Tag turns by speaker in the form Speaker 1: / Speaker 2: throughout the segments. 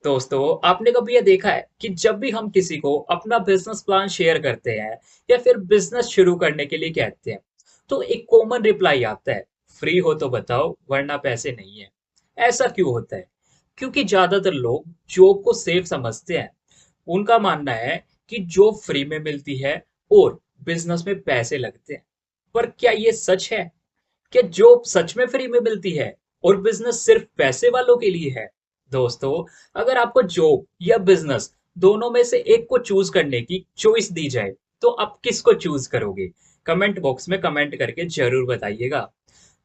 Speaker 1: दोस्तों, आपने कभी ये देखा है कि जब भी हम किसी को अपना बिजनेस प्लान शेयर करते हैं या फिर बिजनेस शुरू करने के लिए कहते हैं, तो एक कॉमन रिप्लाई आता है, फ्री हो तो बताओ वरना पैसे नहीं है। ऐसा क्यों होता है? क्योंकि ज्यादातर लोग जॉब को सेफ समझते हैं। उनका मानना है कि जॉब फ्री में मिलती है और बिजनेस में पैसे लगते हैं। पर क्या ये सच है? क्या जॉब सच में फ्री में मिलती है और बिजनेस सिर्फ पैसे वालों के लिए है? दोस्तों, अगर आपको जॉब या बिजनेस दोनों में से एक को चूज करने की चॉइस दी जाए, तो आप किसको चूज करोगे? कमेंट बॉक्स में कमेंट करके जरूर बताइएगा।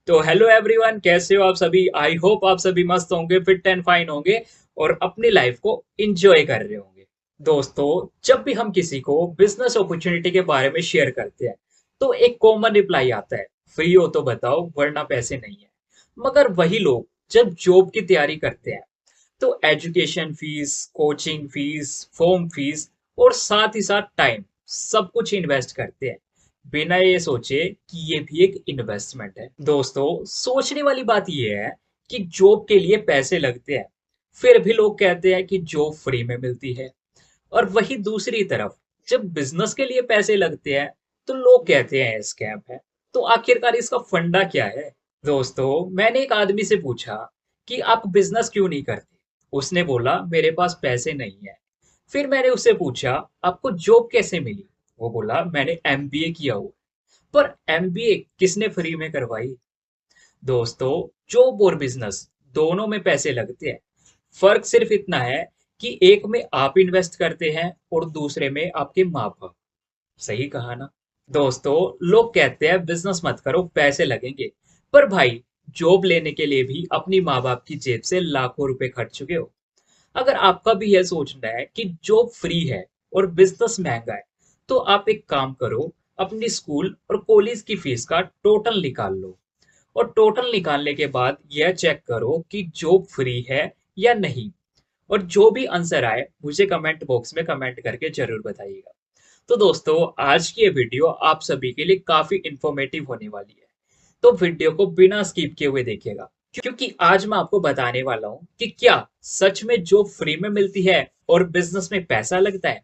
Speaker 1: तो हेलो एवरीवन, कैसे हो आप सभी? आई होप आप सभी मस्त होंगे, फिट एंड फाइन होंगे और अपनी लाइफ को एंजॉय कर रहे होंगे। दोस्तों, जब भी हम किसी को बिजनेस अपॉर्चुनिटी के बारे में शेयर करते हैं, तो एक कॉमन रिप्लाई आता है, फ्री हो तो बताओ वरना पैसे नहीं है। मगर वही लोग जब जॉब की तैयारी करते हैं, तो education fees, coaching fees, form fees और साथ ही साथ टाइम, सब कुछ इन्वेस्ट करते हैं बिना ये सोचे कि ये भी एक इन्वेस्टमेंट है। दोस्तों, सोचने वाली बात ये है कि जॉब के लिए पैसे लगते हैं, फिर भी लोग कहते हैं कि जॉब फ्री में मिलती है। और वही दूसरी तरफ जब बिजनेस के लिए पैसे लगते हैं, तो लोग कहते हैं स्कैम है। तो आखिरकार इसका फंडा क्या है? दोस्तों, मैंने एक आदमी से पूछा कि आप बिजनेस क्यों नहीं करते? उसने बोला, मेरे पास पैसे नहीं है। फिर मैंने उससे पूछा, आपको जॉब कैसे मिली? वो बोला, मैंने एमबीए किया हुआ। पर एमबीए किसने फ्री में करवाई? दोस्तों, जॉब और बिजनेस दोनों में पैसे लगते हैं। फर्क सिर्फ इतना है कि एक में आप इन्वेस्ट करते हैं और दूसरे में आपके माँ बाप। सही कहा ना? दोस्तों, लोग कहते हैं बिजनेस मत करो, पैसे लगेंगे। पर भाई, जॉब लेने के लिए भी अपनी माँ बाप की जेब से लाखों रुपए खर्च चुके हो। अगर आपका भी यह सोचना है कि जॉब फ्री है और बिजनेस महंगा है, तो आप एक काम करो, अपनी स्कूल और कॉलेज की फीस का टोटल निकाल लो और टोटल निकालने के बाद यह चेक करो कि जॉब फ्री है या नहीं। और जो भी आंसर आए, मुझे कमेंट बॉक्स में कमेंट करके जरूर बताइएगा। तो दोस्तों, आज की ये वीडियो आप सभी के लिए काफी इंफॉर्मेटिव होने वाली है। तो वीडियो को बिना स्किप किए हुए देखिएगा, क्योंकि आज मैं आपको बताने वाला हूँ कि क्या सच में जॉब फ्री में मिलती है और बिजनेस में पैसा लगता है।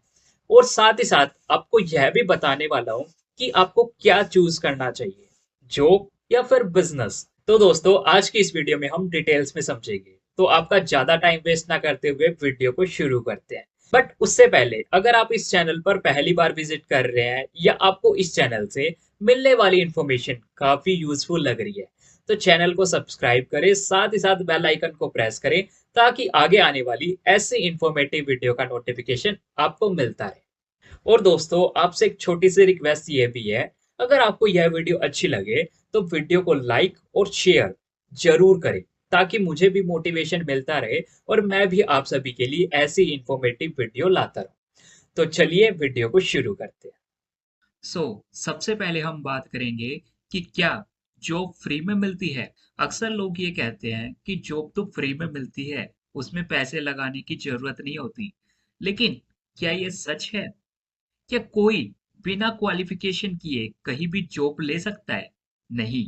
Speaker 1: और साथ ही साथ आपको यह भी बताने वाला हूँ कि आपको क्या चूज करना चाहिए, जॉब या फिर बिजनेस। तो दोस्तों, आज की इस वीडियो में हम डिटेल्स में समझेंगे। तो आपका ज्यादा टाइम वेस्ट ना करते हुए वीडियो को शुरू करते हैं। बट उससे पहले, अगर आप इस चैनल पर पहली बार विजिट कर रहे हैं या आपको इस चैनल से मिलने वाली इंफॉर्मेशन काफी यूजफुल लग रही है, तो चैनल को सब्सक्राइब करें, साथ ही साथ बेल आइकन को प्रेस करें, ताकि आगे आने वाली ऐसे इंफॉर्मेटिव वीडियो का नोटिफिकेशन आपको मिलता रहे। और दोस्तों, आपसे एक छोटी सी रिक्वेस्ट ये भी है, अगर आपको यह वीडियो अच्छी लगे तो वीडियो को लाइक और शेयर जरूर करें, ताकि मुझे भी मोटिवेशन मिलता रहे और मैं भी आप सभी के लिए ऐसी इंफॉर्मेटिव वीडियो लाता रहूं। तो चलिए वीडियो को शुरू करते हैं। सबसे पहले हम बात करेंगे कि क्या जॉब फ्री में मिलती है। अक्सर लोग ये कहते हैं कि जॉब तो फ्री में मिलती है, उसमें पैसे लगाने की जरूरत नहीं होती। लेकिन क्या ये सच है? क्या कोई बिना क्वालिफिकेशन किए कहीं भी जॉब ले सकता है? नहीं।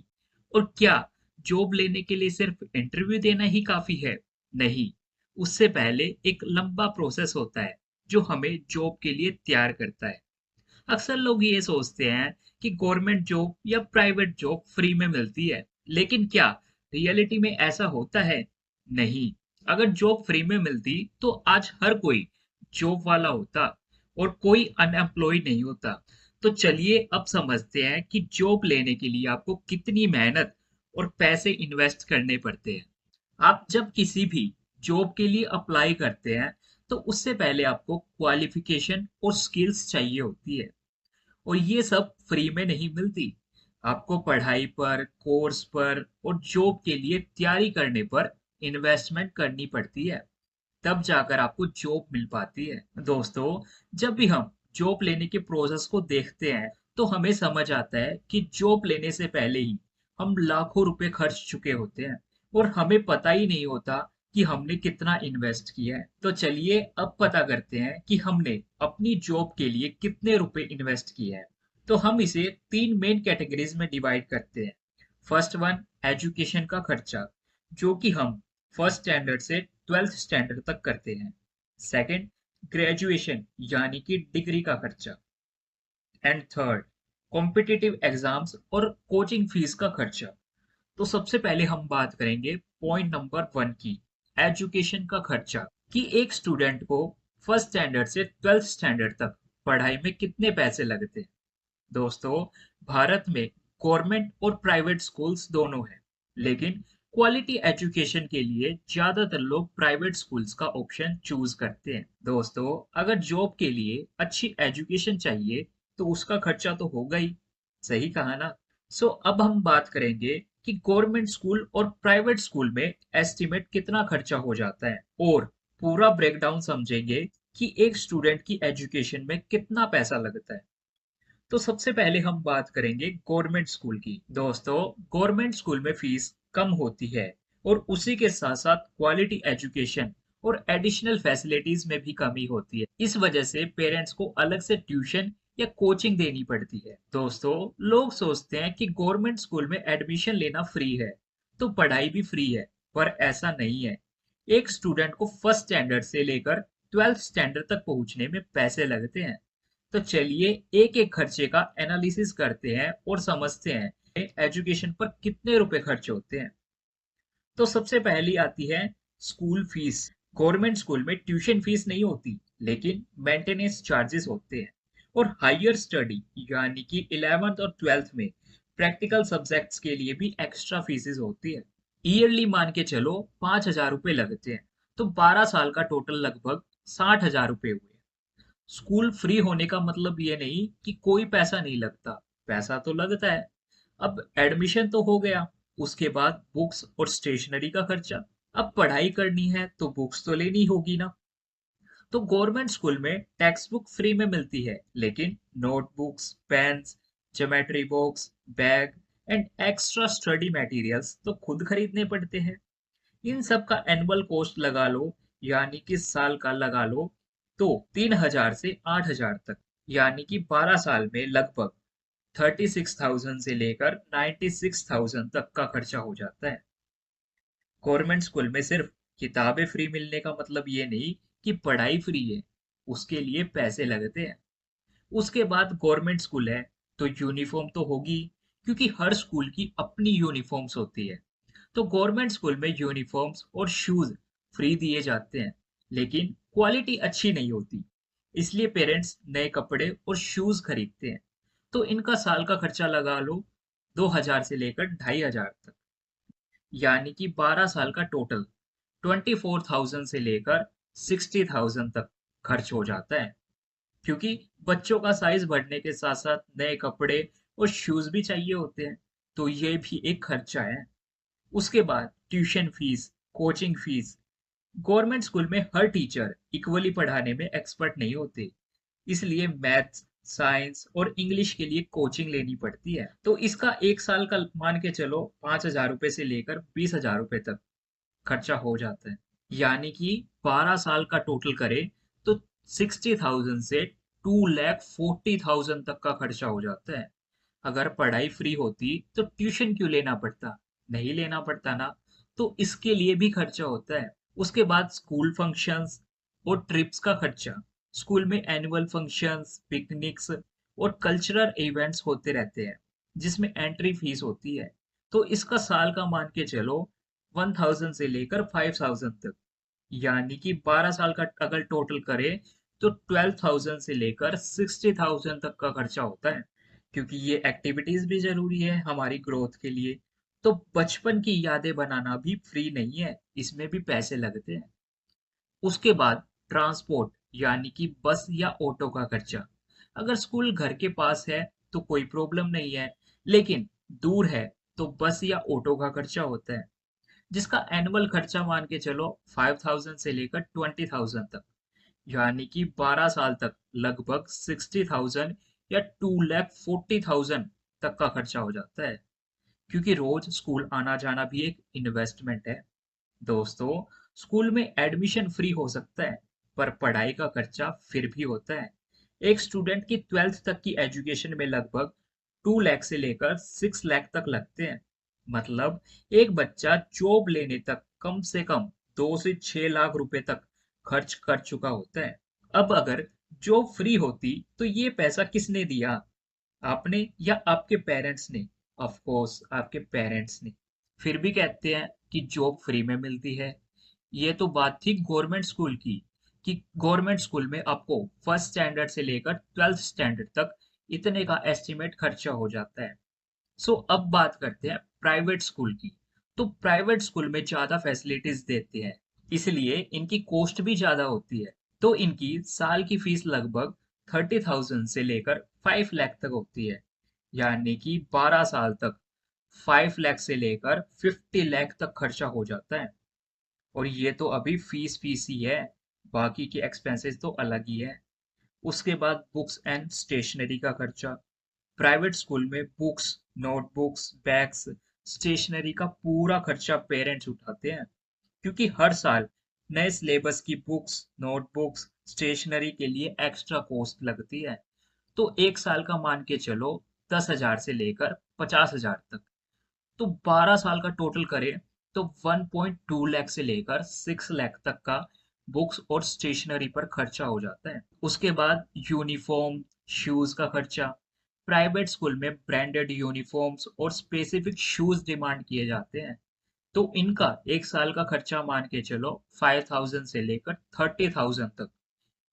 Speaker 1: और क्या जॉब लेने के लिए सिर्फ इंटरव्यू देना ही काफी है? नहीं। उससे पहले एक लंबा प्रोसेस होता है जो हमें जॉब के लिए तैयार करता है। अक्सर लोग ये सोचते हैं कि गवर्नमेंट जॉब या प्राइवेट जॉब फ्री में मिलती है, लेकिन क्या रियलिटी में ऐसा होता है? नहीं। अगर जॉब फ्री में मिलती तो आज हर कोई जॉब वाला होता और कोई अनएम्प्लॉयड नहीं होता। तो चलिए अब समझते हैं कि जॉब लेने के लिए आपको कितनी मेहनत और पैसे इन्वेस्ट करने पड़ते हैं। आप जब किसी भी जॉब के लिए अप्लाई करते हैं, तो उससे पहले आपको क्वालिफिकेशन और स्किल्स चाहिए होती है, और ये सब फ्री में नहीं मिलती। आपको पढ़ाई पर, कोर्स पर और जॉब के लिए तैयारी करने पर इन्वेस्टमेंट करनी पड़ती है। तब जाकर आपको जॉब मिल पाती है। दोस्तों, जब भी हम जॉब लेने के प्रोसेस को देखते हैं, तो हमें समझ आता है कि जॉब लेने से पहले ही हम लाखों रुपए खर्च चुके होते हैं और हमें पता ही नहीं होता कि हमने कितना इन्वेस्ट किया है। तो चलिए अब पता करते हैं कि हमने अपनी जॉब के लिए कितने रुपए इन्वेस्ट किए हैं। तो हम इसे तीन मेन कैटेगरीज में डिवाइड करते हैं। फर्स्ट वन, एजुकेशन का खर्चा, जो कि हम फर्स्ट स्टैंडर्ड से ट्वेल्थ स्टैंडर्ड तक करते हैं। सेकंड, ग्रेजुएशन यानी कि डिग्री का खर्चा। एंड थर्ड, कॉम्पिटिटिव एग्जाम्स और कोचिंग फीस का खर्चा। तो सबसे पहले हम बात करेंगे पॉइंट नंबर वन की, एजुकेशन का खर्चा, कि एक स्टूडेंट को फर्स्ट स्टैंडर्ड से ट्वेल्थ स्टैंडर्ड तक पढ़ाई में कितने पैसे लगते हैं। दोस्तों, भारत में गवर्नमेंट और प्राइवेट स्कूल्स दोनों हैं, लेकिन क्वालिटी एजुकेशन के लिए ज्यादातर लोग प्राइवेट स्कूल्स का ऑप्शन चूज करते हैं। दोस्तों, अगर जॉब के लिए अच्छी एजुकेशन चाहिए तो उसका खर्चा तो होगा ही। सही कहा ना। सो अब हम बात करेंगे कि गवर्नमेंट स्कूल और प्राइवेट स्कूल में एस्टिमेट कितना खर्चा हो जाता है, और पूरा ब्रेकडाउन समझेंगे कि एक स्टूडेंट की एजुकेशन में कितना पैसा लगता है। तो सबसे पहले हम बात करेंगे गवर्नमेंट स्कूल की। दोस्तों, गवर्नमेंट स्कूल में फीस कम होती है और उसी के साथ साथ क्वालिटी एजुकेशन और एडिशनल फैसिलिटीज में भी कमी होती है। इस वजह से पेरेंट्स को अलग से ट्यूशन या कोचिंग देनी पड़ती है। दोस्तों, लोग सोचते हैं कि गवर्नमेंट स्कूल में एडमिशन लेना फ्री है तो पढ़ाई भी फ्री है, पर ऐसा नहीं है। एक स्टूडेंट को फर्स्ट स्टैंडर्ड से लेकर ट्वेल्थ स्टैंडर्ड तक पहुंचने में पैसे लगते हैं। तो चलिए एक एक खर्चे का एनालिसिस करते हैं और समझते हैं एजुकेशन पर कितने रुपए खर्च होते हैं। तो सबसे पहली आती है स्कूल फीस। गवर्नमेंट स्कूल में ट्यूशन फीस नहीं होती, लेकिन मेंटेनेंस चार्जेस होते हैं। और हायर स्टडी यानी कि 11th और 12th में प्रैक्टिकल सब्जेक्ट्स के लिए भी एक्स्ट्रा फीसेस होती है। ईयरली मान के चलो 5,000 रुपये लगते हैं, तो 12 साल का टोटल लगभग 60,000 रुपये हुए। स्कूल फ्री होने का मतलब ये नहीं कि कोई पैसा नहीं लगता, पैसा तो लगता है। अब एडमिशन तो हो गया, उसके बाद बुक्स और स्टेशनरी का खर्चा। अब पढ़ाई करनी है तो बुक्स तो लेनी होगी ना। तो गवर्नमेंट स्कूल में टेक्स्ट बुक फ्री में मिलती है, लेकिन notebooks, pens, geometry box, bag and extra study materials तो खुद खरीदने पड़ते हैं। इन सब का एनुअल कॉस्ट लगा लो, यानी कि साल का लगा लो, तो 3,000 से 8,000 तक, यानी कि 12 साल में लगभग 36,000 से लेकर 96,000 तक का खर्चा हो जाता है। गवर्नमेंट स्कूल में सिर्फ किताबें फ्री मिलने का मतलब ये नहीं कि पढ़ाई फ्री है, उसके लिए पैसे लगते हैं। उसके बाद गवर्नमेंट स्कूल है तो यूनिफॉर्म तो होगी, क्योंकि हर स्कूल की अपनी यूनिफॉर्म्स होती है। तो गवर्नमेंट स्कूल में यूनिफॉर्म्स और शूज फ्री दिए जाते हैं, लेकिन क्वालिटी अच्छी नहीं होती, इसलिए पेरेंट्स नए कपड़े और शूज खरीदते हैं। तो इनका साल का खर्चा लगा लो 2,000 से लेकर 2,500 तक, यानी कि 12 साल का टोटल 24,000 से लेकर 60,000 तक खर्च हो जाता है। क्योंकि बच्चों का साइज बढ़ने के साथ साथ नए कपड़े और शूज भी चाहिए होते हैं, तो ये भी एक खर्चा है। उसके बाद tuition fees, coaching fees. Government school में हर टीचर इक्वली पढ़ाने में एक्सपर्ट नहीं होते, इसलिए मैथ्स, साइंस और इंग्लिश के लिए कोचिंग लेनी पड़ती है। तो इसका एक साल का मान के चलो 5,000 रुपए से लेकर 20,000 रुपए तक खर्चा हो जाता है। यानी कि 12 साल का टोटल करें तो 60,000 से 2,40,000 तक का खर्चा हो जाता है। अगर पढ़ाई फ्री होती तो ट्यूशन क्यों लेना पड़ता? नहीं लेना पड़ता ना। तो इसके लिए भी खर्चा होता है। उसके बाद स्कूल फंक्शंस और ट्रिप्स का खर्चा। स्कूल में एनुअल फंक्शंस, पिकनिक्स और कल्चरल इवेंट्स होते रहते हैं, जिसमें एंट्री फीस होती है। तो इसका साल का मान के चलो 1,000 से लेकर 5,000 तक, यानी कि 12 साल का अगर टोटल करें तो 12,000 से लेकर 60,000 तक का खर्चा होता है। क्योंकि ये एक्टिविटीज भी जरूरी है हमारी ग्रोथ के लिए। तो बचपन की यादें बनाना भी फ्री नहीं है, इसमें भी पैसे लगते हैं। उसके बाद ट्रांसपोर्ट यानी कि बस या ऑटो का खर्चा। अगर स्कूल घर के पास है तो कोई प्रॉब्लम नहीं है, लेकिन दूर है तो बस या ऑटो का खर्चा होता है, जिसका एनुअल खर्चा मान के चलो 5,000 से लेकर 20,000 तक, यानी कि 12 साल तक लगभग 60,000 या 2,40,000 तक का खर्चा हो जाता है। क्योंकि रोज स्कूल आना जाना भी एक इन्वेस्टमेंट है। दोस्तों, स्कूल में एडमिशन फ्री हो सकता है, पर पढ़ाई का खर्चा फिर भी होता है। एक स्टूडेंट की 12th तक की एजुकेशन में लगभग 2 लाख से लेकर 6 लाख तक लगते हैं। मतलब एक बच्चा जॉब लेने तक कम से कम 2 से 6 लाख रुपए तक खर्च कर चुका होता है। अब अगर जॉब फ्री होती तो ये पैसा किसने दिया? आपने या आपके पेरेंट्स ने? ऑफ कोर्स आपके पेरेंट्स ने। फिर भी कहते हैं कि जॉब फ्री में मिलती है। ये तो बात थी गवर्नमेंट स्कूल की, कि गवर्नमेंट स्कूल में आपको फर्स्ट स्टैंडर्ड से लेकर ट्वेल्थ स्टैंडर्ड तक इतने का एस्टिमेट खर्चा हो जाता है। सो अब बात करते हैं प्राइवेट स्कूल की। तो प्राइवेट स्कूल में ज़्यादा फैसिलिटीज देते हैं, इसलिए इनकी कॉस्ट भी ज़्यादा होती है। तो इनकी साल की फीस लगभग 30,000 से लेकर 5 लाख तक होती है, यानी कि 12 साल तक 5 लाख से लेकर 50 लाख तक खर्चा हो जाता है। और ये तो अभी फीस ही है, बाकी के एक्सपेंसेस तो अलग ही है। उसके बाद बुक्स एंड स्टेशनरी का खर्चा। प्राइवेट स्कूल में बुक्स, नोटबुक्स, बैग्स, स्टेशनरी का पूरा खर्चा पेरेंट्स उठाते हैं, क्योंकि हर साल नए सिलेबस की बुक्स, नोटबुक्स, स्टेशनरी के लिए एक्स्ट्रा कॉस्ट लगती है। तो एक साल का मान के चलो 10,000 से लेकर 50,000 तक। तो 12 साल का टोटल करें तो 1.2 लाख से लेकर 6 लाख तक का बुक्स और स्टेशनरी पर खर्चा हो जाता है। उसके बाद यूनिफॉर्म, शूज का खर्चा। प्राइवेट स्कूल में ब्रांडेड यूनिफॉर्म्स और स्पेसिफिक शूज डिमांड किए जाते हैं, तो इनका एक साल का खर्चा मान के चलो 5,000 से लेकर 30,000 तक,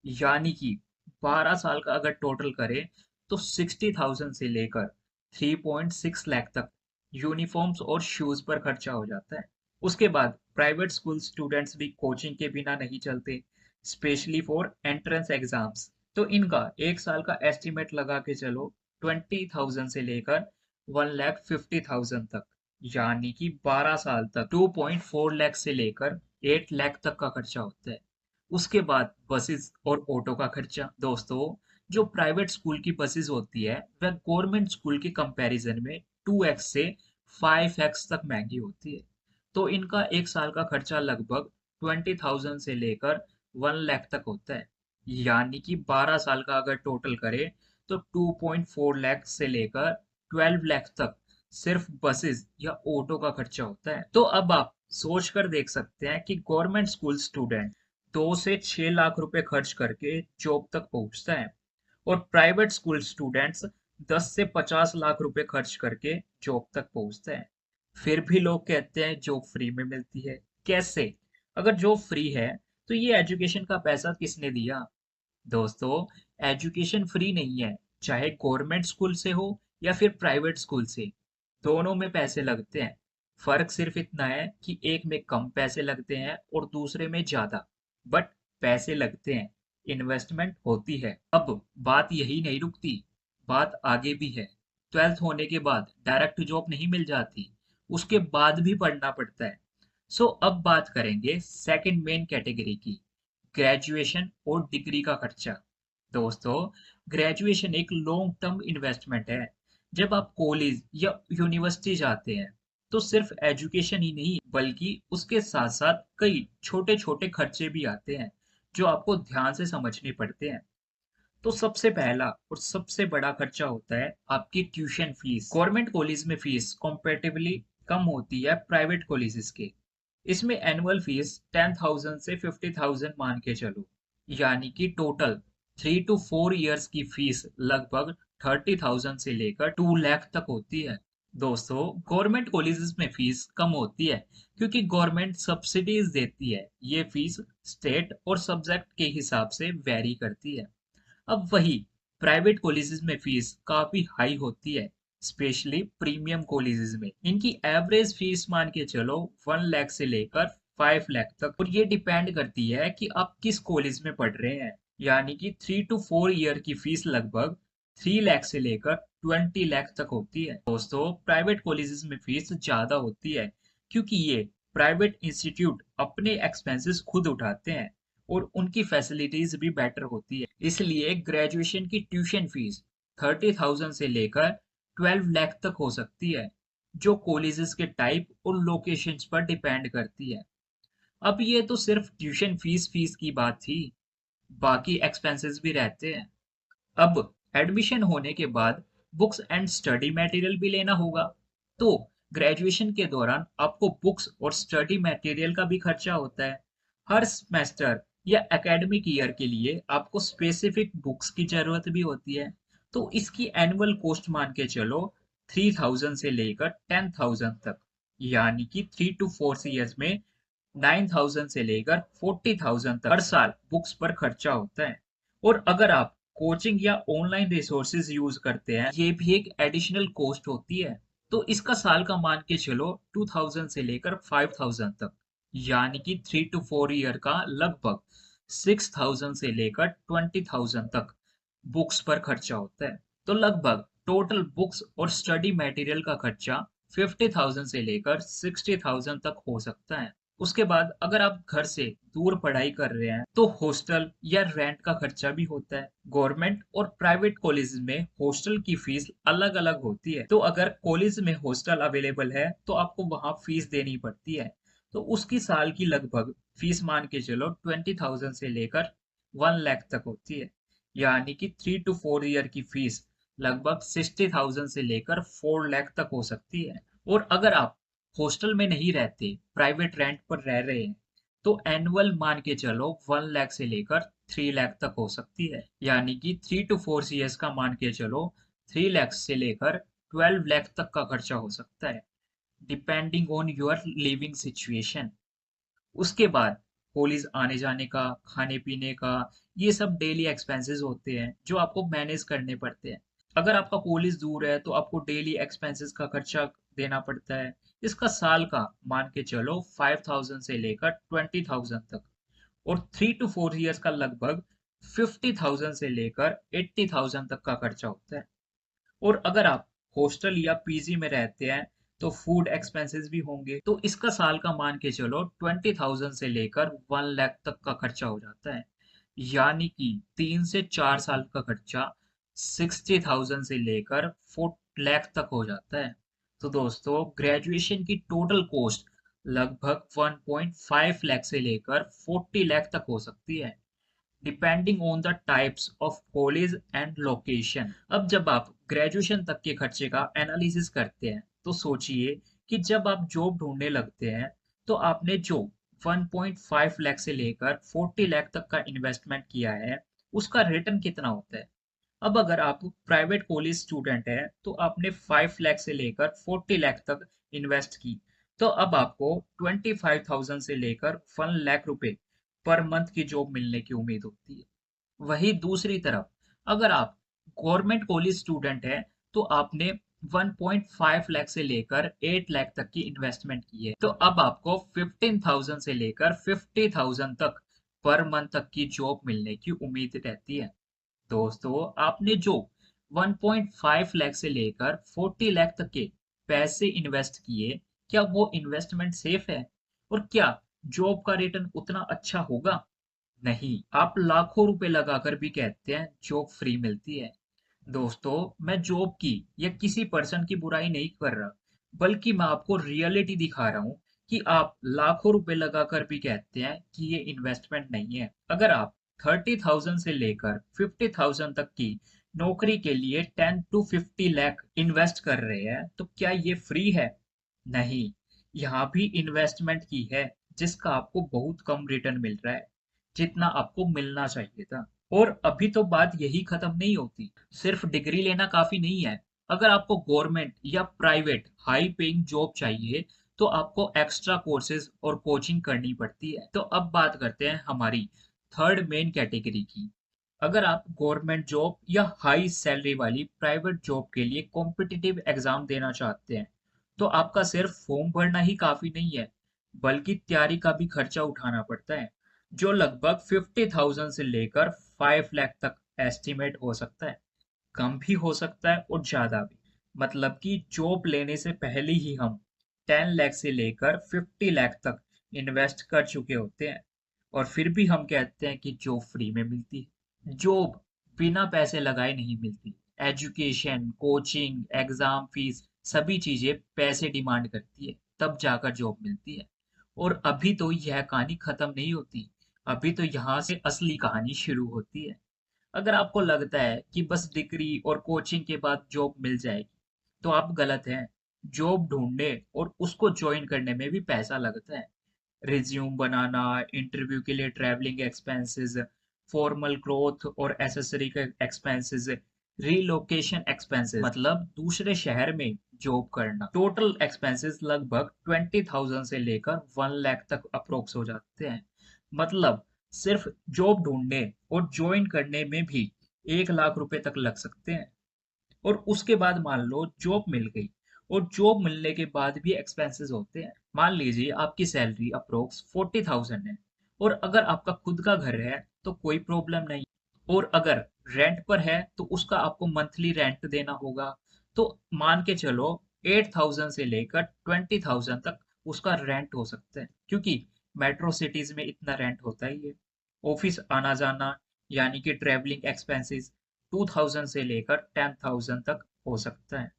Speaker 1: यानी कि 12 साल का अगर टोटल करें तो 60,000 से लेकर 3.6 लाख तक यूनिफॉर्म्स और शूज पर खर्चा हो जाता है। उसके बाद प्राइवेट स्कूल स्टूडेंट्स भी कोचिंग के बिना नहीं चलते, स्पेशली फॉर एंट्रेंस एग्जाम्स। तो इनका एक साल का एस्टिमेट लगा के चलो 20,000 से लेकर 1,50,000 तक, यानी कि 12 साल तक 2.4 लाख से लेकर 8 लाख तक का खर्चा होता है। उसके बाद बसेस और ऑटो का खर्चा। दोस्तों, जो प्राइवेट स्कूल की बसेस होती है वह गवर्नमेंट स्कूल के कंपैरिजन में 2x से 5x तक महंगी होती है। तो इनका एक साल का खर्चा लगभग 20,000 से लेकर 1 लाख तक होता है, यानी कि 12 साल का अगर टोटल करे तो 2.4 लाख से लेकर 12 लाख तक सिर्फ बसेस या ऑटो का खर्चा होता है। तो अब आप सोच कर देख सकते हैं कि गवर्नमेंट स्कूल स्टूडेंट 2 से 6 लाख रुपए खर्च करके जॉब तक पहुंचता है, और प्राइवेट स्कूल स्टूडेंट्स 10 से 50 लाख रुपए खर्च करके जॉब तक पहुंचते हैं। फिर भी लोग कहते हैं जॉब फ्री में मिलती है। कैसे? अगर जॉब फ्री है तो ये एजुकेशन का पैसा किसने दिया? दोस्तों, एजुकेशन फ्री नहीं है, चाहे गवर्नमेंट स्कूल से हो या फिर प्राइवेट स्कूल से, दोनों में पैसे लगते हैं। फर्क सिर्फ इतना है कि एक में कम पैसे लगते हैं और दूसरे में ज्यादा, बट पैसे लगते हैं, इन्वेस्टमेंट होती है। अब बात यही नहीं रुकती, बात आगे भी है। 12th होने के बाद डायरेक्ट जॉब नहीं मिल जाती, उसके बाद भी पढ़ना पड़ता है। सो अब बात करेंगे सेकंड मेन कैटेगरी की, ग्रेजुएशन और डिग्री का खर्चा। दोस्तों, ग्रेजुएशन एक लॉन्ग टर्म इन्वेस्टमेंट है। जब आप कॉलेज या यूनिवर्सिटी जाते हैं तो सिर्फ एजुकेशन ही नहीं बल्कि उसके साथ साथ कई छोटे छोटे खर्चे भी आते हैं जो आपको ध्यान से समझने पड़ते हैं। तो सबसे पहला और सबसे बड़ा खर्चा होता है आपकी ट्यूशन फीस। गवर्नमेंट कॉलेज में फीस कंपैरेटिवली कम होती है प्राइवेट कॉलेजेस के। इसमें एनुअल फीस 10,000 से 50,000 मान के चलो, यानी कि टोटल 3 to 4 years की फीस लगभग 30,000 से लेकर 2 लाख तक होती है। दोस्तों, गवर्नमेंट कॉलेजेस में फीस कम होती है क्योंकि गवर्नमेंट सब्सिडीज देती है। ये फीस स्टेट और सब्जेक्ट के हिसाब से वेरी करती है। अब वही प्राइवेट कॉलेजेस में फीस काफी हाई होती है, स्पेशली प्रीमियम कॉलेजेस में। इनकी एवरेज फीस मान के चलो 1 लाख से लेकर 5 लाख तक, और ये डिपेंड करती है कि आप किस कॉलेज में पढ़ रहे हैं। यानी कि 3 to 4 ईयर की फीस लगभग 3 लाख से लेकर 20 लाख तक होती है। दोस्तों, प्राइवेट कॉलेजेस में फीस ज्यादा होती है क्योंकि ये प्राइवेट इंस्टीट्यूट अपने एक्सपेंसेस खुद उठाते हैं और उनकी फैसिलिटीज भी बेटर होती है। इसलिए ग्रेजुएशन की ट्यूशन फीस 30,000 से लेकर 12 लाख तक हो सकती है, जो कॉलेजेस के टाइप और लोकेशंस पर डिपेंड करती है। अब ये तो सिर्फ ट्यूशन फीस फीस की बात थी, बाकी एक्सपेंसेस भी रहते हैं। अब एडमिशन होने के बाद बुक्स एंड स्टडी मटेरियल भी लेना होगा। तो ग्रेजुएशन के दौरान आपको बुक्स और स्टडी मटेरियल का भी खर्चा होता है। हर सेमेस्टर या एकेडमिक ईयर के लिए आपको स्पेसिफिक बुक्स की जरूरत भी होती है, तो इसकी एनुअल कॉस्ट मान के चलो 3000 से लेकर 10,000 तक, यानी कि 3 to 4 years में 9,000 से लेकर 40,000 तक हर साल बुक्स पर खर्चा होता है। और अगर आप कोचिंग या ऑनलाइन रिसोर्सेज यूज करते हैं, ये भी एक एडिशनल कॉस्ट होती है। तो इसका साल का मान के चलो 2000 से लेकर 5000 तक, यानी कि 3 to 4 year का लगभग 6000 से लेकर 20,000 तक बुक्स पर खर्चा होता है। तो लगभग टोटल बुक्स और स्टडी मटेरियल का खर्चा 50,000 से लेकर 60,000 तक हो सकता है। उसके बाद अगर आप घर से दूर पढ़ाई कर रहे हैं तो हॉस्टल या रेंट का खर्चा भी होता है। गवर्नमेंट और प्राइवेट कॉलेज में हॉस्टल की फीस अलग अलग होती है, तो अगर कॉलेज में हॉस्टल अवेलेबल है तो आपको वहां फीस देनी पड़ती है। तो उसकी साल की लगभग फीस मान के चलो 20,000 से लेकर 1 लाख तक होती है, यानी कि 3 to 4 year की फीस लगभग 60,000 से लेकर 4 लाख तक हो सकती है। और अगर आप हॉस्टल में नहीं रहते, प्राइवेट रेंट पर रह रहे हैं, तो एनुअल मान के चलो 1 लाख से लेकर 3 लाख तक हो सकती है, यानी कि 3 to 4 years का मान के चलो 3 लाख से लेकर 12 लाख तक का खर्चा हो सकता है, depending on your living situation. उसके बाद कॉलेज आने जाने का, खाने पीने का, ये सब डेली एक्सपेंसेस होते हैं जो आपको मैनेज करने पड़ते हैं। अगर आपका कॉलेज दूर है तो आपको डेली एक्सपेंसेस का खर्चा देना पड़ता है। इसका साल का मान के चलो 5,000 से लेकर 20,000 तक। और 3 to 4 years का लगभग 50,000 से लेकर 80,000 तक का खर्चा होता है। और अगर आप हॉस्टल या पीजी में रहते हैं तो फूड एक्सपेंसेस भी होंगे, तो इसका साल का मान के चलो 20,000 से लेकर 1 लाख तक का खर्चा हो जाता है, यानी कि 3 से 4 साल का खर्चा 60,000 से लेकर 4 लाख तक हो जाता है। तो दोस्तों, ग्रेजुएशन की टोटल कॉस्ट लगभग 1.5 लाख से लेकर 40 लाख तक हो सकती है, depending on the types of college and location. अब जब आप ग्रेजुएशन तक के खर्चे का एनालिसिस करते हैं तो सोचिए कि जब आप जॉब ढूंढने लगते हैं तो आपने जो 1.5 लाख से लेकर 40 लाख तक का इन्वेस्टमेंट किया है, उसका रिटर्न कितना होता है। अब अगर आप प्राइवेट कॉलेज स्टूडेंट हैं तो आपने 5 लाख से लेकर 40 लाख तक इन्वेस्ट की, तो अब आपको 25,000 से लेकर 1 लाख रुपए पर मंथ की जॉब मिलने की उम्मीद होती है। वही दूसरी तरफ अगर आप गवर्नमेंट कॉलेज स्टूडेंट हैं तो आपने 1.5 लाख से लेकर 8 लाख तक की इन्वेस्टमेंट की है, तो अब आपको 15,000 से लेकर 50,000 तक पर मंथ तक की जॉब मिलने की उम्मीद रहती है। दोस्तों, आपने जो 1.5 लाख से लेकर 40 लाख तक के पैसे इन्वेस्ट किए, क्या वो इन्वेस्टमेंट सेफ है? और क्या जॉब का रिटर्न उतना अच्छा होगा? नहीं। आप लाखों रुपए लगाकर भी कहते हैं जॉब फ्री मिलती है। दोस्तों, मैं जॉब की या किसी पर्सन की बुराई नहीं कर रहा, बल्कि मैं आपको रियलिटी दिखा रहा हूँ कि आप लाखों रुपए लगाकर भी कहते हैं कि ये इन्वेस्टमेंट नहीं है। अगर आप 30,000 से लेकर 50,000 तक की नौकरी के लिए 10 to 50 लाख इन्वेस्ट कर रहे हैं, तो क्या ये फ्री है? नहीं। यहाँ भी इन्वेस्टमेंट की है, जिसका आपको बहुत कम रिटर्न मिल रहा है, जितना आपको मिलना चाहिए था। और अभी तो बात यही खत्म नहीं होती। सिर्फ डिग्री लेना काफी नहीं है। अगर आपको गवर्नमेंट या प्राइवेट हाई पेइंग जॉब चाहिए तो आपको एक्स्ट्रा कोर्सेज और कोचिंग करनी पड़ती है। तो अब बात करते हैं हमारी थर्ड मेन कैटेगरी की। अगर आप गवर्नमेंट जॉब या हाई सैलरी वाली प्राइवेट जॉब के लिए कॉम्पिटिटिव एग्जाम देना चाहते हैं, तो आपका सिर्फ फॉर्म भरना ही काफी नहीं है, बल्कि तैयारी का भी खर्चा उठाना पड़ता है, जो लगभग 50,000 से लेकर 5 लाख तक एस्टिमेट हो सकता है। कम भी हो सकता है और ज्यादा भी। मतलब कि जॉब लेने से पहले ही हम 10 लाख से लेकर 50 लाख तक इन्वेस्ट कर चुके होते हैं, और फिर भी हम कहते हैं कि जॉब फ्री में मिलती है। जॉब बिना पैसे लगाए नहीं मिलती। एजुकेशन, कोचिंग, एग्जाम फीस, सभी चीजें पैसे डिमांड करती है, तब जाकर जॉब मिलती है। और अभी तो यह कहानी खत्म नहीं होती। अभी तो यहाँ से असली कहानी शुरू होती है। अगर आपको लगता है कि बस डिग्री और कोचिंग के बाद जॉब मिल जाएगी, तो आप गलत हैं। जॉब ढूंढने और उसको ज्वाइन करने में भी पैसा लगता है। रिज्यूम बनाना, इंटरव्यू के लिए ट्रैवलिंग एक्सपेंसेस, फॉर्मल क्लोथ और एसेसरी के एक्सपेंसेस, रीलोकेशन एक्सपेंसेस मतलब दूसरे शहर में जॉब करना। टोटल एक्सपेंसेस लगभग 20,000 से लेकर 1 लाख तक अप्रोक्स हो जाते हैं। मतलब सिर्फ जॉब ढूंढने और ज्वाइन करने में भी 1 लाख रुपए तक लग सकते हैं। और उसके बाद मान लो जॉब मिल गई, और जॉब मिलने के बाद भी एक्सपेंसेस होते हैं। मान लीजिए आपकी सैलरी अप्रोक्स 40,000 है, और अगर आपका खुद का घर है तो कोई प्रॉब्लम नहीं, और अगर रेंट पर है तो उसका आपको मंथली रेंट देना होगा। तो मान के चलो 8,000 से लेकर 20,000 तक उसका रेंट हो सकता है, क्योंकि मेट्रो सिटीज में इतना रेंट होता ही है। ऑफिस आना जाना यानी कि ट्रेवलिंग एक्सपेंसेस 2,000 से लेकर 10,000 तक हो सकता है।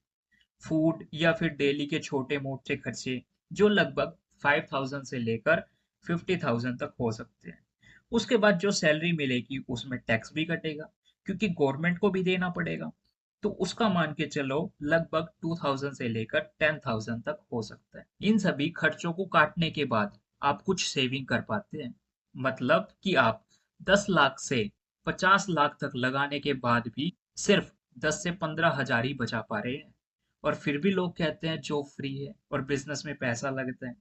Speaker 1: फूड या फिर डेली के छोटे मोटे खर्चे जो लगभग 5,000 से लेकर 50,000 तक हो सकते हैं। उसके बाद जो सैलरी मिलेगी उसमें टैक्स भी कटेगा, क्योंकि गवर्नमेंट को भी देना पड़ेगा। तो उसका मान के चलो लगभग 2,000 से लेकर 10,000 तक हो सकता है। इन सभी खर्चों को काटने के बाद आप कुछ सेविंग कर पाते हैं। मतलब कि आप 10 लाख से 50 लाख तक लगाने के बाद भी सिर्फ 10 से 15 हजार ही बचा पा रहे हैं। और फिर भी लोग कहते हैं जॉब फ्री है और बिजनेस में पैसा लगता है।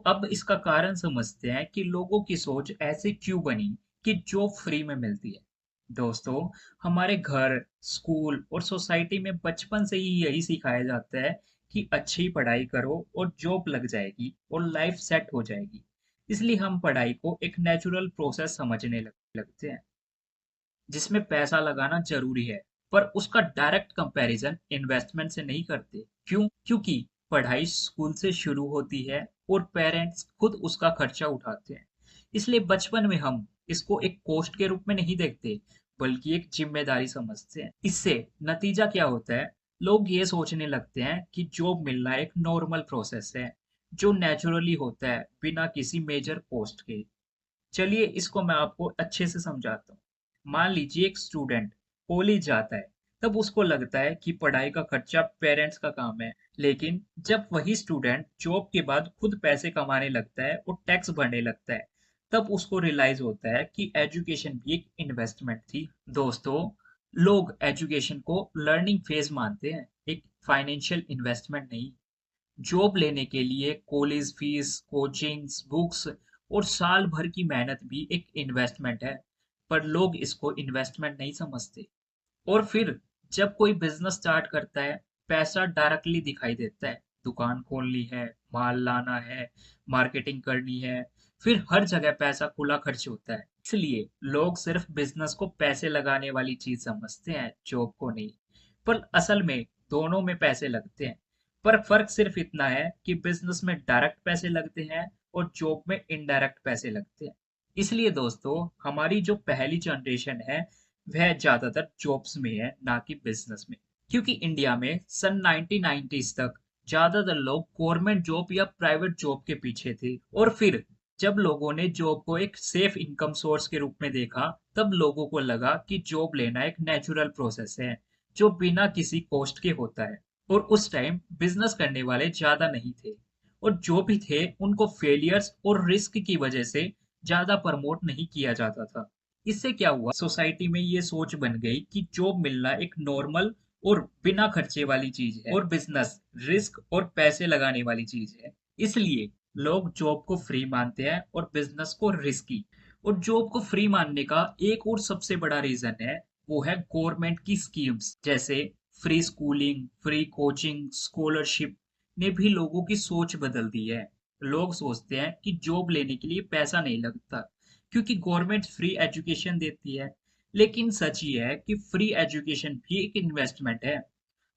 Speaker 1: अब इसका कारण समझते हैं कि लोगों की सोच ऐसे क्यों बनी कि जॉब फ्री में मिलती है। दोस्तों, हमारे घर, स्कूल और सोसाइटी में बचपन से ही यही सिखाया जाता है कि अच्छी पढ़ाई करो और जॉब लग जाएगी और लाइफ सेट हो जाएगी। इसलिए हम पढ़ाई को एक नेचुरल प्रोसेस समझने लगते हैं, जिसमें पैसा लगाना जरूरी है। पर उसका डायरेक्ट कंपैरिजन इन्वेस्टमेंट से नहीं करते। क्यों? क्योंकि पढ़ाई स्कूल से शुरू होती है और पेरेंट्स खुद उसका खर्चा उठाते हैं। इसलिए बचपन में हम इसको एक कॉस्ट के रूप में नहीं देखते, बल्कि एक जिम्मेदारी समझते हैं। इससे नतीजा क्या होता है? लोग ये सोचने लगते हैं कि जॉब मिलना एक नॉर्मल प्रोसेस है, जो नेचुरली होता है बिना किसी मेजर कॉस्ट के। चलिए इसको मैं आपको अच्छे से समझाता हूँ। मान लीजिए एक स्टूडेंट कॉलेज जाता है, तब उसको लगता है कि पढ़ाई का खर्चा पेरेंट्स का काम है। लेकिन जब वही स्टूडेंट जॉब के बाद खुद पैसे कमाने लगता है और टैक्स भरने लगता है, तब उसको रियलाइज होता है कि एजुकेशन भी एक इन्वेस्टमेंट थी। दोस्तों, लोग एजुकेशन को लर्निंग फेज मानते हैं, एक फाइनेंशियल इन्वेस्टमेंट नहीं। जॉब लेने के लिए कॉलेज फीस, कोचिंग्स, बुक्स और साल भर की मेहनत भी एक इन्वेस्टमेंट है, पर लोग इसको इन्वेस्टमेंट नहीं समझते। और फिर जब कोई बिजनेस स्टार्ट करता है, पैसा डायरेक्टली दिखाई देता है। दुकान खोलनी है, माल लाना है, मार्केटिंग करनी है, फिर हर जगह पैसा खुला खर्च होता है। इसलिए लोग सिर्फ बिजनेस को पैसे लगाने वाली चीज समझते हैं, जॉब को नहीं। पर असल में दोनों में पैसे लगते हैं। पर फर्क सिर्फ इतना है कि बिजनेस में डायरेक्ट पैसे लगते हैं और जॉब में इनडायरेक्ट पैसे लगते हैं। इसलिए दोस्तों, हमारी जो पहली जनरेशन है वह ज्यादातर जॉब्स में है, ना कि बिजनेस में। क्योंकि इंडिया में सन 1990s तक ज्यादातर लोग गवर्नमेंट जॉब या प्राइवेट जॉब के पीछे थे। और फिर जब लोगों ने जॉब को एक सेफ इनकम सोर्स के रूप में देखा, तब लोगों को लगा कि जॉब लेना एक नेचुरल प्रोसेस है, जो बिना किसी कॉस्ट के होता है। और उस टाइम बिजनेस करने वाले ज्यादा नहीं थे, और जो भी थे उनको फेलियर्स और रिस्क की वजह से ज्यादा प्रमोट नहीं किया जाता था। इससे क्या हुआ, सोसाइटी में ये सोच बन गई कि जॉब मिलना एक नॉर्मल और बिना खर्चे वाली चीज है, और बिजनेस रिस्क और पैसे लगाने वाली चीज है। इसलिए लोग जॉब को फ्री मानते हैं और बिजनेस को रिस्की। और जॉब को फ्री मानने का एक और सबसे बड़ा रीजन है, वो है गवर्नमेंट की स्कीम्स, जैसे free schooling, free coaching, scholarship ने भी लोगों की सोच बदल दी है। लोग सोचते हैं कि जॉब लेने के लिए पैसा नहीं लगता, क्योंकि गवर्नमेंट फ्री एजुकेशन देती है। लेकिन सच ये है कि फ्री एजुकेशन भी एक इन्वेस्टमेंट है,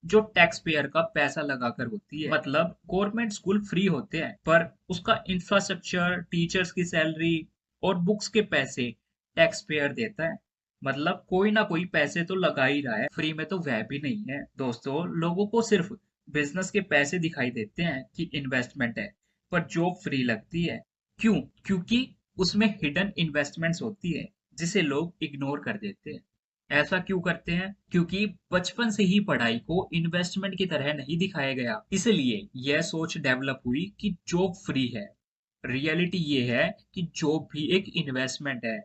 Speaker 1: जो टैक्स पेयर का पैसा लगाकर होती है। मतलब गवर्नमेंट स्कूल फ्री होते हैं, पर उसका इंफ्रास्ट्रक्चर, टीचर्स की सैलरी और बुक्स के पैसे टैक्स पेयर देता है। मतलब कोई ना कोई पैसे तो लगा ही रहा है, फ्री में तो वह भी नहीं है। दोस्तों, लोगों को सिर्फ बिजनेस के पैसे दिखाई देते हैं कि इन्वेस्टमेंट है, पर जॉब फ्री लगती है। क्यों? क्योंकि उसमें हिडन इन्वेस्टमेंट्स होती है, जिसे लोग इग्नोर कर देते हैं। ऐसा क्यों करते हैं? क्योंकि बचपन से ही पढ़ाई को इन्वेस्टमेंट की तरह नहीं दिखाया गया। इसलिए यह सोच डेवलप हुई कि जॉब फ्री है, रियलिटी ये है कि जॉब भी एक इन्वेस्टमेंट है।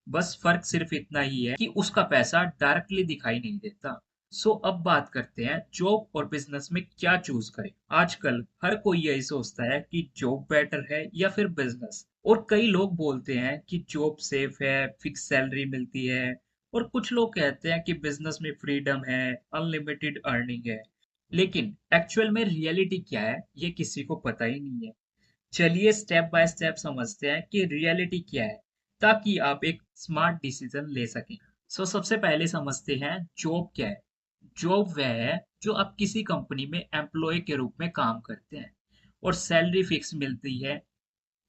Speaker 1: बस फर्क सिर्फ इतना ही है कि उसका पैसा डायरेक्टली दिखाई नहीं देता। सो अब बात करते हैं जॉब और बिजनेस में क्या चूज करें। आजकल हर कोई यही सोचता है कि जॉब बेटर है या फिर बिजनेस। और कई लोग बोलते हैं कि जॉब सेफ है, फिक्स सैलरी मिलती है। और कुछ लोग कहते हैं कि बिजनेस में फ्रीडम है, अनलिमिटेड अर्निंग है। लेकिन एक्चुअल में रियलिटी क्या है, ये किसी को पता ही नहीं है। चलिए स्टेप बाय स्टेप समझते हैं कि रियलिटी क्या है, ताकि आप एक स्मार्ट डिसीजन ले सकें। सबसे पहले समझते हैं जॉब क्या है। जॉब वह है जो आप किसी कंपनी में एम्प्लॉय के रूप में काम करते हैं और सैलरी फिक्स मिलती है,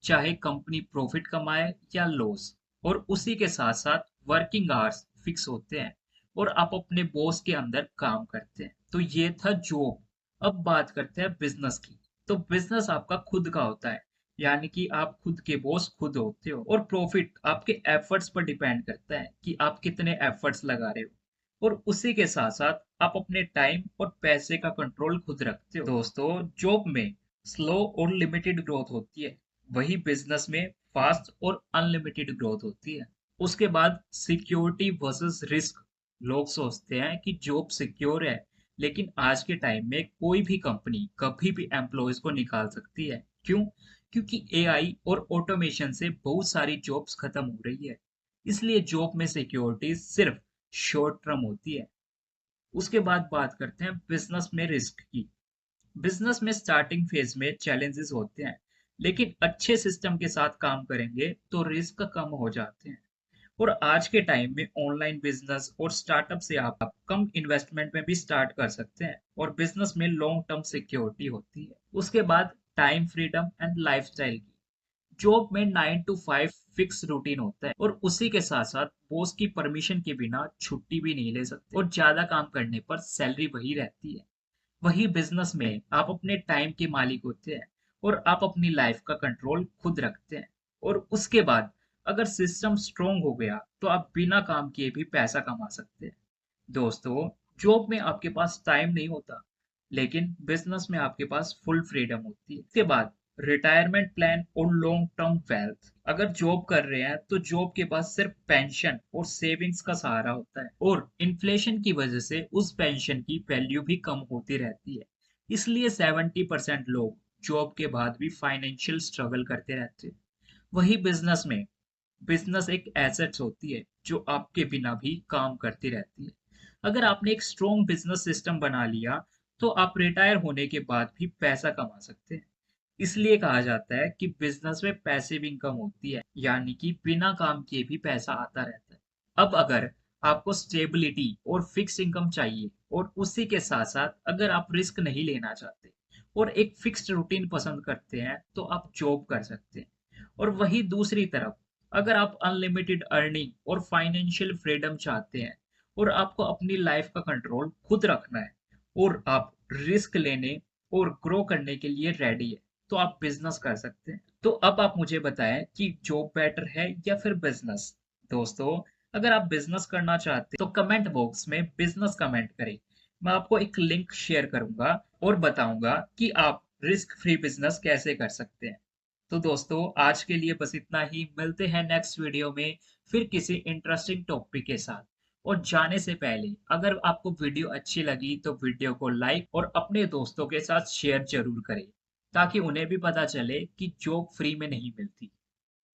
Speaker 1: चाहे कंपनी प्रॉफिट कमाए या लॉस। और उसी के साथ साथ वर्किंग आवर्स फिक्स होते हैं और आप अपने बॉस के अंदर काम करते हैं। तो ये था जॉब। अब बात करते हैं बिजनेस की। तो बिजनेस आपका खुद का होता है, यानी कि आप खुद के बॉस खुद होते हो। और प्रॉफिट आपके एफर्ट्स पर डिपेंड करता है कि आप कितने एफर्ट्स लगा रहे हो। और उसी के साथ साथ आप अपने टाइम और पैसे का कंट्रोल खुद रखते हो। दोस्तों, जॉब में स्लो और लिमिटेड ग्रोथ होती है, वही बिजनेस में फास्ट और अनलिमिटेड ग्रोथ होती है। उसके बाद सिक्योरिटी वर्सेस रिस्क। लोग सोचते हैं कि जॉब सिक्योर है, लेकिन आज के टाइम में कोई भी कंपनी कभी भी एम्प्लॉयज को निकाल सकती है। क्यों? क्योंकि एआई और ऑटोमेशन से बहुत सारी जॉब्स खत्म हो रही है। इसलिए जॉब में सिक्योरिटी सिर्फ शॉर्ट टर्म होती है। उसके बाद बात करते हैं बिजनेस में रिस्क की। बिजनेस में स्टार्टिंग फेज में चैलेंजेस होते हैं, लेकिन अच्छे सिस्टम के साथ काम करेंगे तो रिस्क कम हो जाते हैं। और आज के टाइम में ऑनलाइन बिजनेस और स्टार्टअप से आप कम इन्वेस्टमेंट में भी स्टार्ट कर सकते हैं और बिजनेस में लॉन्ग टर्म सिक्योरिटी होती है। उसके बाद टाइम फ्रीडम एंड लाइफस्टाइल की। जॉब में 9 to 5 फिक्स रूटीन होता है और उसी के साथ साथ बॉस की परमिशन के बिना छुट्टी भी नहीं ले सकते और ज्यादा काम करने पर सैलरी वही रहती है। वही बिजनेस में आप अपने टाइम के मालिक होते हैं और आप अपनी लाइफ का कंट्रोल खुद रखते हैं। और उसके बाद अगर सिस्टम स्ट्रोंग हो गया तो आप बिना काम किए भी पैसा कमा सकते हैं। दोस्तों, जॉब में आपके पास टाइम नहीं होता, लेकिन बिजनेस में आपके पास फुल फ्रीडम होती है। इसके बाद रिटायरमेंट प्लान और लॉन्ग टर्म वेल्थ। अगर जॉब कर रहे हैं तो जॉब के पास सिर्फ पेंशन और सेविंग्स का सहारा होता है और इन्फ्लेशन की वजह से उस पेंशन की वैल्यू भी कम होती रहती है। इसलिए 70% लोग जॉब के बाद भी फाइनेंशियल स्ट्रगल करते रहते हैं। वही बिजनेस में, बिजनेस एक एसेट्स होती है जो आपके बिना भी काम करती रहती है। अगर आपने एक स्ट्रॉन्ग बिजनेस सिस्टम बना लिया तो आप रिटायर होने के बाद भी पैसा कमा सकते हैं। इसलिए कहा जाता है कि बिजनेस में पैसिव इनकम होती है, यानी कि बिना काम किए भी पैसा आता रहता है। अब अगर आपको स्टेबिलिटी और फिक्स इनकम चाहिए और उसी के साथ साथ अगर आप रिस्क नहीं लेना चाहते और एक फिक्स्ड रूटीन पसंद करते हैं तो आप जॉब कर सकते हैं। और वही दूसरी तरफ, अगर आप अनलिमिटेड अर्निंग और फाइनेंशियल फ्रीडम चाहते हैं और आपको अपनी लाइफ का कंट्रोल खुद रखना है और आप रिस्क लेने और ग्रो करने के लिए रेडी है, तो आप बिजनेस कर सकते हैं। तो अब आप मुझे बताएं कि जॉब बेटर है या फिर बिजनेस। दोस्तों, अगर आप बिजनेस करना चाहते हैं तो कमेंट बॉक्स में बिजनेस कमेंट करें। मैं आपको एक लिंक शेयर करूंगा और बताऊंगा कि आप रिस्क फ्री बिजनेस कैसे कर सकते हैं। तो दोस्तों, आज के लिए बस इतना ही। मिलते हैं नेक्स्ट वीडियो में फिर किसी इंटरेस्टिंग टॉपिक के साथ। और जाने से पहले अगर आपको वीडियो अच्छी लगी तो वीडियो को लाइक और अपने दोस्तों के साथ शेयर जरूर करें, ताकि उन्हें भी पता चले कि जॉब फ्री में नहीं मिलती।